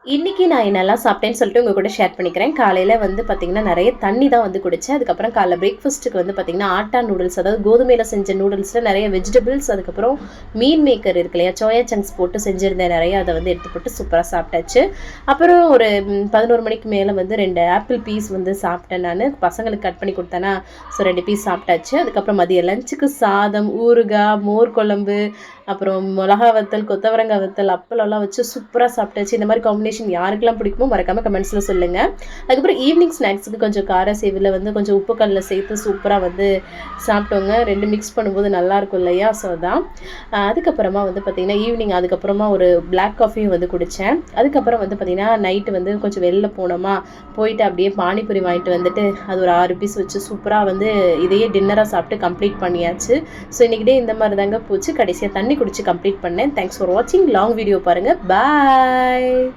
இன்னைக்கு நான் என்னெல்லாம் சாப்பிட்டேன்னு சொல்லிட்டு உங்க கூட ஷேர் பண்ணிக்கிறேன். காலையில வந்து பார்த்தீங்கன்னா, நெறைய தண்ணி தான் வந்து குடிச்சேன். அதுக்கப்புறம் காலைல பிரேக்ஃபாஸ்ட்டுக்கு வந்து பார்த்தீங்கன்னா, ஆட்டா நூடுல்ஸ் அதாவது கோதுமையில செஞ்ச நூடுல்ஸ்ல நெறைய வெஜிடபிள்ஸ் அதுக்கப்புறம் மீல் மேக்கர் இருக்கு இல்லையா? சோயா சங்க்ஸ் போட்டு செஞ்சிருந்தேன் நெறைய. அத வந்து எடுத்து போட்டு சூப்பரா சாப்பிட்டாச்சு. அப்புறம் ஒரு 11 மணிக்கு மேல வந்து 2 ஆப்பிள் பீஸ் வந்து சாப்பிட்டேன் நானு. பசங்களுக்கு கட் பண்ணி குடுத்தேனா, ஸோ 2 பீஸ் சாப்பிட்டாச்சு. அதுக்கப்புறம் மதிய லஞ்சுக்கு சாதம், ஊறுகாய், மோர் குழம்பு, அப்புறம் மிளகா வத்தல், கொத்தவரங்காய் வத்தல், அப்பளம்லாம் வச்சு சூப்பரா சாப்பிட்டாச்சு. இந்த மாரி காம்பினேஷன் யாருக்கெல்லாம் பிடிக்குமோ மறக்காம கமெண்ட்ஸ்ல சொல்லுங்க. அதுக்கப்புறம் ஈவினிங் ஸ்நாக்ஸுக்கு கொஞ்சம் கார சேவுல வந்து கொஞ்சம் உப்பு கடல சேர்த்து சூப்பரா வந்து சாப்பிட்டோங்க. 2 மிக்ஸ் பண்ணும்போது நல்லாயிருக்கும் இல்லையா? ஸோ அதான். அதுக்கப்புறமா வந்து பார்த்தீங்கன்னா, ஈவினிங் அதுக்கப்புறமா ஒரு பிளாக் காஃபியும் வந்து குடிச்சேன். அதுக்கப்புறம் வந்து பார்த்தீங்கன்னா, நைட்டு வந்து கொஞ்சம் வெளில போனோமா, போயிட்டு அப்படியே பானிபூரி வாங்கிட்டு வந்துட்டு, அது ஒரு 6 பீஸ் வச்சு சூப்பரா வந்து இதையே டின்னரா சாப்பிட்டு கம்ப்ளீட் பண்ணியாச்சு. ஸோ இன்னைக்கு டே இந்த மாரி தாங்க போச்சு. கடைசியா தண்ணி குடிச்சு கம்ப்ளீட் பண்ணேன். தேங்க்ஸ் ஃபார் வாட்சிங். லாங் வீடியோ பாருங்க. பாய்.